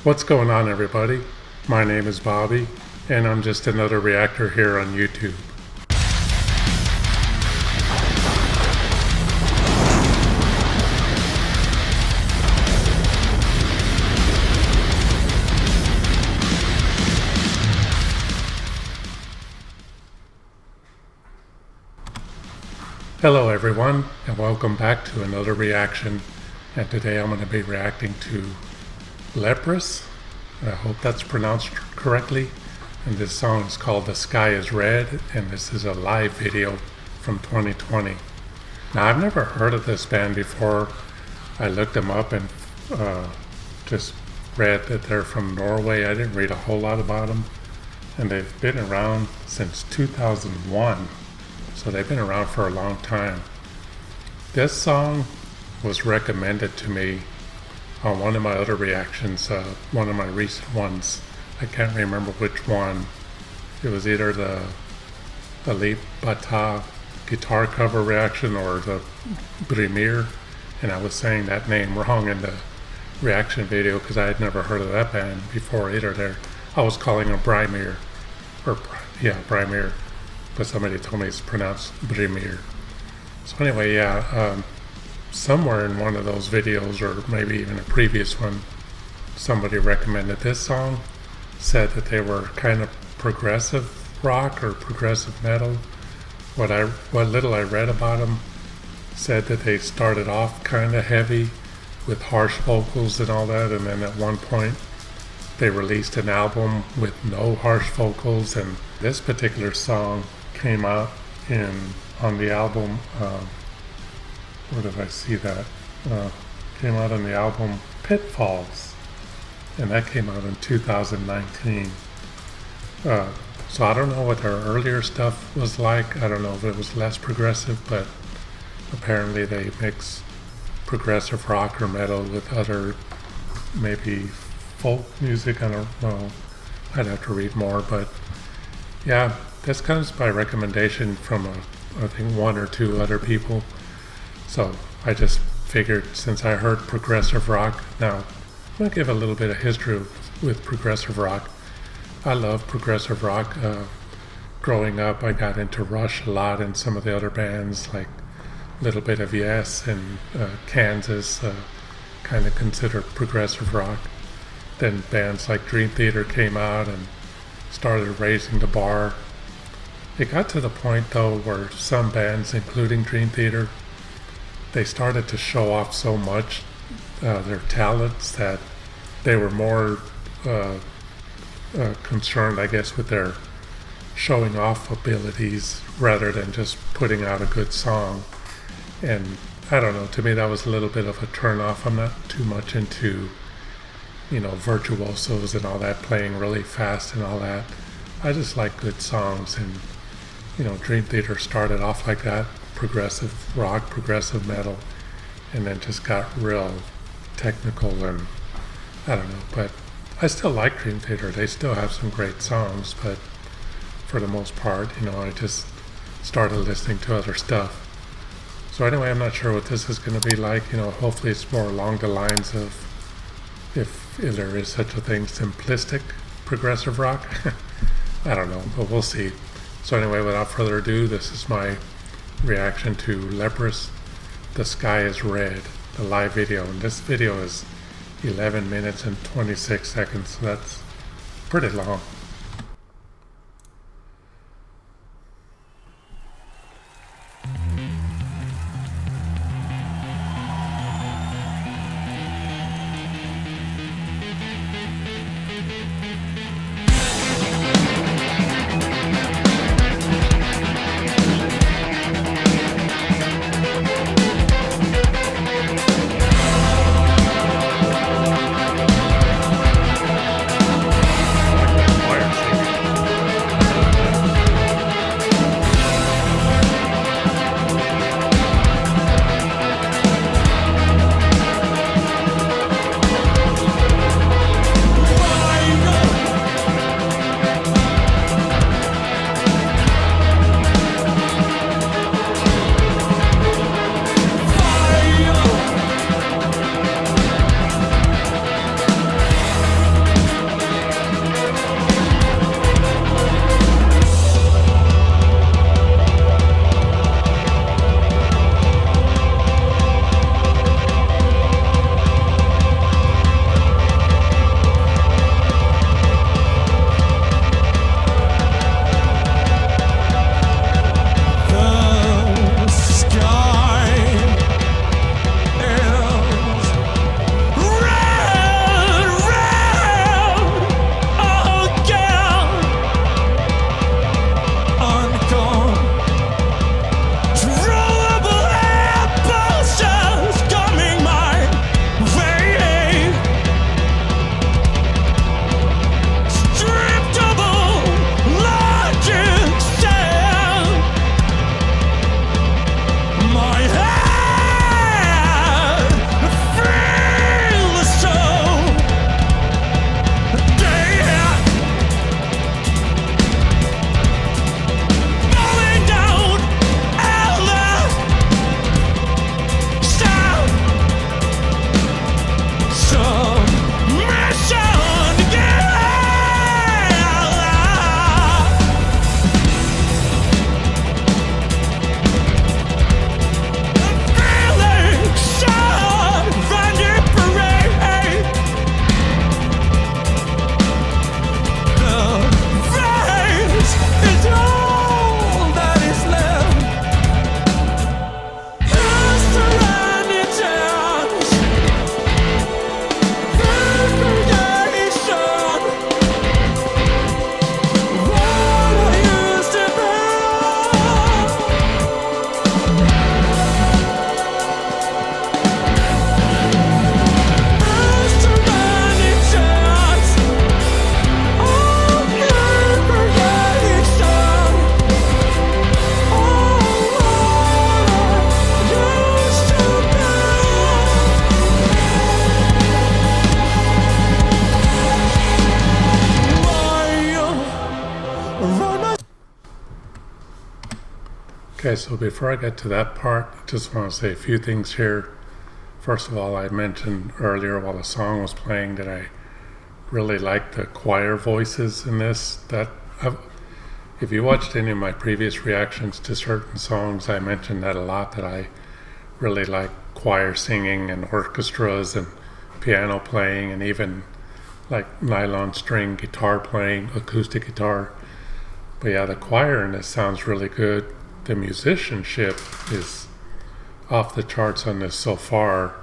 What's going on, everybody? My name is Bobby, and I'm just another reactor here on YouTube. Hello everyone, and welcome back to another reaction. And today I'm going to be reacting to Leprous. I hope that's pronounced correctly. And this song is called The Sky is Red, and this is a live video from 2020. Now, I've never heard of this band before. I looked them up and just read that they're from Norway. I didn't read a whole lot about them. And they've been around since 2001. So they've been around for a long time. This song was recommended to me on one of my other reactions, one of my recent ones. I can't remember which one. It was either the Leprous guitar cover reaction or the Brimir, and I was saying that name wrong in the reaction video because I had never heard of that band before either. I was calling them Brimir, Brimir. But somebody told me it's pronounced Brimir. So anyway, somewhere in one of those videos, or maybe even a previous one, somebody recommended this song, said that they were kind of progressive rock or progressive metal. What little I read about them said that they started off kind of heavy with harsh vocals and all that, and then at one point they released an album with no harsh vocals, and this particular song came out on the album, where did I see that? Came out on the album Pitfalls, and that came out in 2019. So I don't know what their earlier stuff was like. I don't know if it was less progressive, but apparently they mix progressive rock or metal with other maybe folk music. I don't know. I'd have to read more, but yeah. This comes by recommendation from I think one or two other people. So I just figured, since I heard progressive rock, now I'm going to give a little bit of history with progressive rock. I love progressive rock. Growing up, I got into Rush a lot and some of the other bands, like a little bit of Yes and Kansas, kind of considered progressive rock. Then bands like Dream Theater came out and started raising the bar. It got to the point, though, where some bands, including Dream Theater, they started to show off so much their talents that they were more concerned, I guess, with their showing off abilities rather than just putting out a good song. And I don't know, to me that was a little bit of a turn-off. I'm not too much into, virtuosos and all that, playing really fast and all that. I just like good songs, and Dream Theater started off like that, progressive rock, progressive metal, and then just got real technical, and I don't know, but I still like Dream Theater. They still have some great songs, but for the most part, I just started listening to other stuff. So anyway, I'm not sure what this is going to be like. Hopefully it's more along the lines of, if there is such a thing, simplistic progressive rock. I don't know, but we'll see. So anyway, without further ado, this is my reaction to Leprous, The Sky is Red, the live video. And this video is 11 minutes and 26 seconds, so that's pretty long. Okay, so before I get to that part, I just want to say a few things here. First of all, I mentioned earlier while the song was playing that I really like the choir voices in this. If you watched any of my previous reactions to certain songs, I mentioned that a lot, that I really like choir singing and orchestras and piano playing and even like nylon string guitar playing, acoustic guitar. But yeah, the choir in this sounds really good. The musicianship is off the charts on this so far.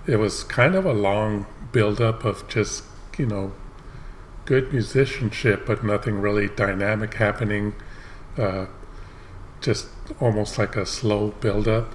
It was kind of a long build-up of just, good musicianship, but nothing really dynamic happening. Just almost like a slow build-up.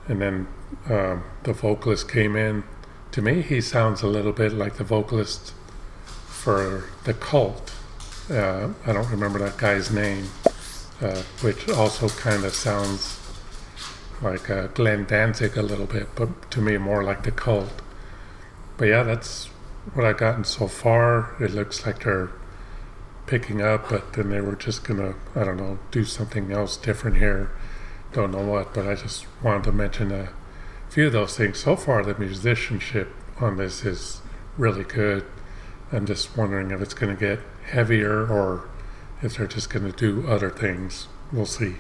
And then the vocalist came in. To me, he sounds a little bit like the vocalist for The Cult. I don't remember that guy's name, which also kind of sounds like Glenn Danzig a little bit, but to me more like The Cult. But yeah, that's what I've gotten so far. It looks like they're picking up, but then they were just gonna, I don't know, do something else different here. Don't know what, but I just wanted to mention a few of those things. So far, the musicianship on this is really good. I'm just wondering if it's going to get heavier or if they're just going to do other things. We'll see.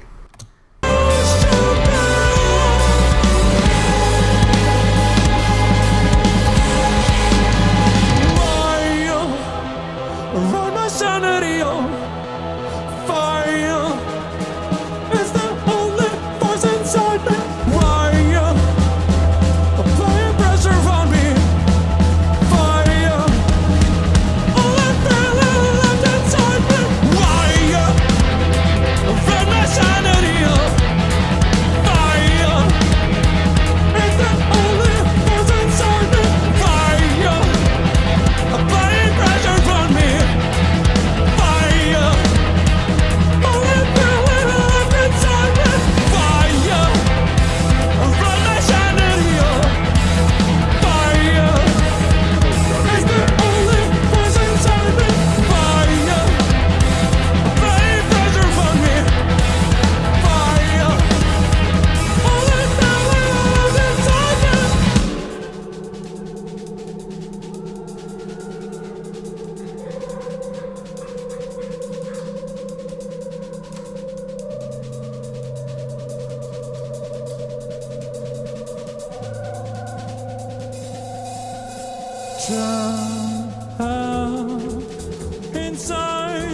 Inside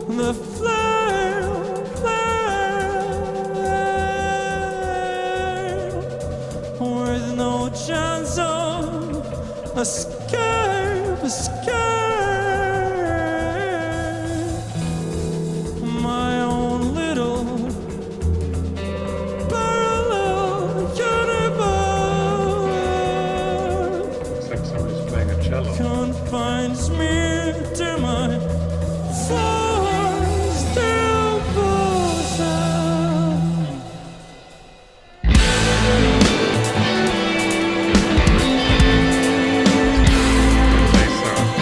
the flame, with no chance of escape. My own little parallel universe. Looks like somebody's playing a cello. Confines me to my forced devotion. Nice sound.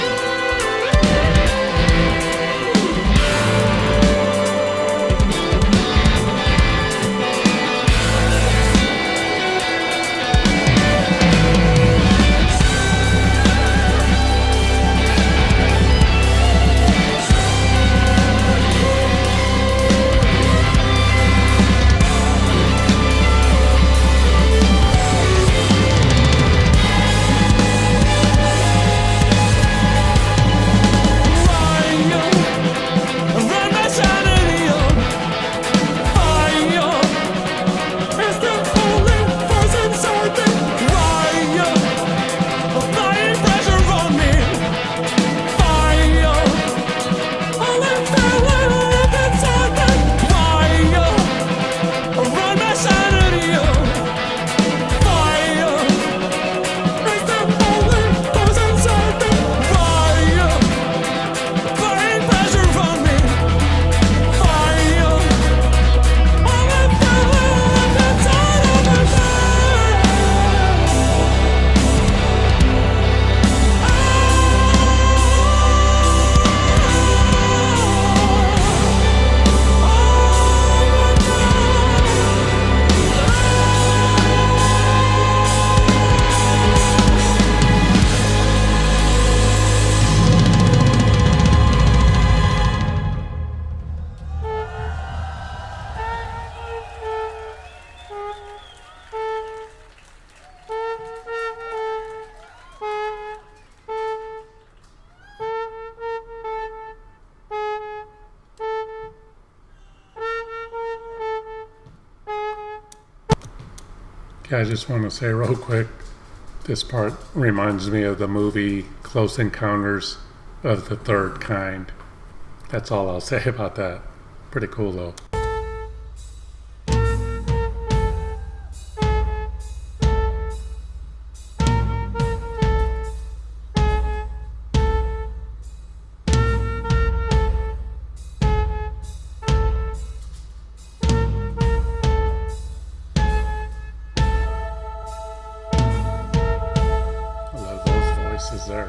Yeah, I just want to say real quick, this part reminds me of the movie Close Encounters of the Third Kind. That's all I'll say about that. Pretty cool though. I love those voices there.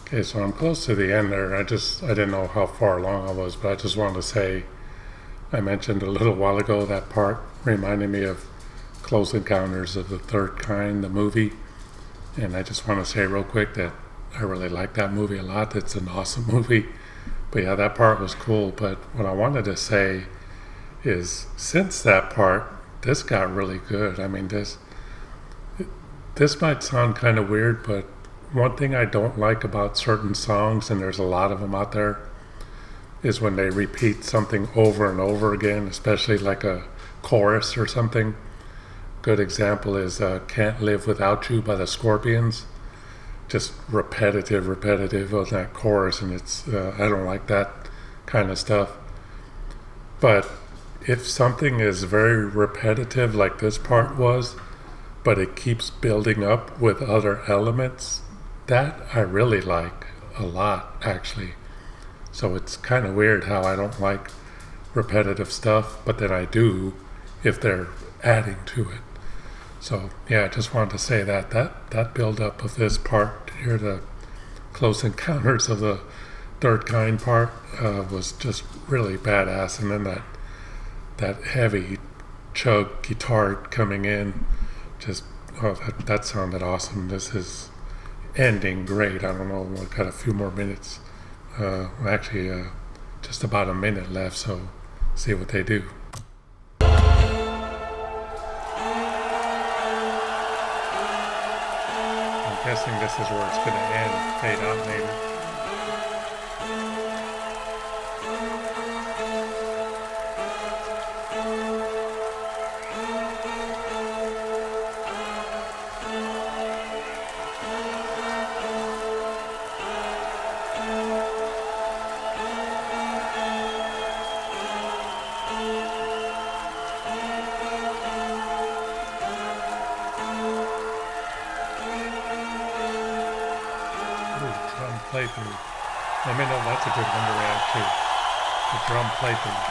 Okay, so I'm close to the end there. I didn't know how far along I was, but I just wanted to say, I mentioned a little while ago that part reminded me of Close Encounters of the Third Kind, the movie. And I just want to say real quick that I really like that movie a lot. It's an awesome movie. But yeah, that part was cool. But what I wanted to say is, since that part, this got really good. I mean, this might sound kind of weird, but one thing I don't like about certain songs, and there's a lot of them out there, is when they repeat something over and over again, especially like a chorus or something. Good example is Can't Live Without You by the Scorpions. Just repetitive on that chorus, and it's I don't like that kind of stuff. But if something is very repetitive like this part was, but it keeps building up with other elements, that I really like a lot, actually. So it's kind of weird how I don't like repetitive stuff, but then I do if they're adding to it. So yeah, I just wanted to say that build up of this part here, the Close Encounters of the Third Kind part was just really badass, and then that heavy chug guitar coming in, just that sounded awesome. This is ending great. I don't know, we've got a few more minutes. Actually, just about a minute left, so see what they do. I'm guessing this is where it's going to end, fade out maybe. Playthrough. Let me know that's a good one to react to. The drum playthrough.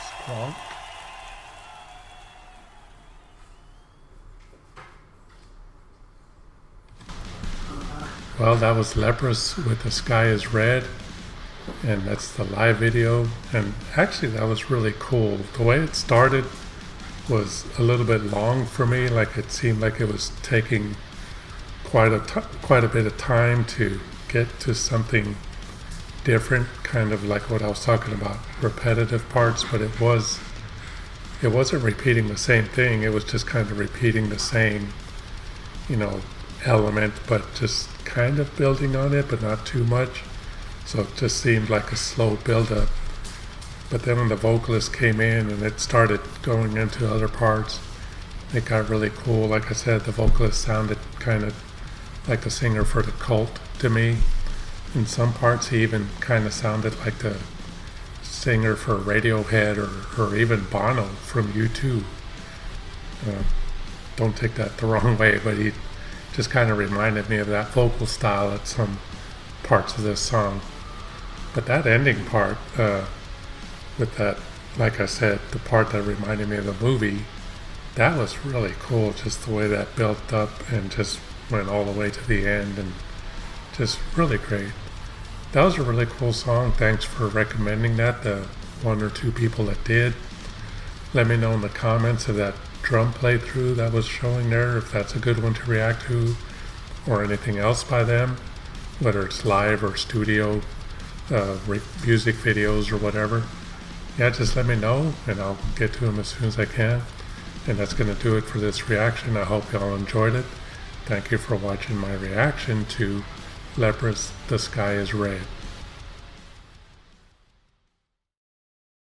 Squonk. Well, that was Leprous with The Sky is Red, and that's the live video. And actually that was really cool. The way it started was a little bit long for me, like it seemed like it was taking quite a bit of time to get to something different, kind of like what I was talking about, repetitive parts, but it wasn't repeating the same thing. It was just kind of repeating the same, element, but just kind of building on it, but not too much. So it just seemed like a slow build-up. But then when the vocalist came in and it started going into other parts, it got really cool. Like I said, the vocalist sounded kind of like the singer for The Cult to me. In some parts he even kind of sounded like the singer for Radiohead or even Bono from U2. Don't take that the wrong way, but he just kind of reminded me of that vocal style at some parts of this song. But that ending part, with that, like I said, the part that reminded me of the movie, that was really cool, just the way that built up and just went all the way to the end, and just really great. That was a really cool song. Thanks for recommending that, the one or two people that did. Let me know in the comments of that drum playthrough that was showing there, if that's a good one to react to, or anything else by them, whether it's live or studio, music videos or whatever. Yeah, just let me know and I'll get to them as soon as I can. And that's going to do it for this reaction. I hope y'all enjoyed it. Thank you for watching my reaction to Leprous, The Sky is Red.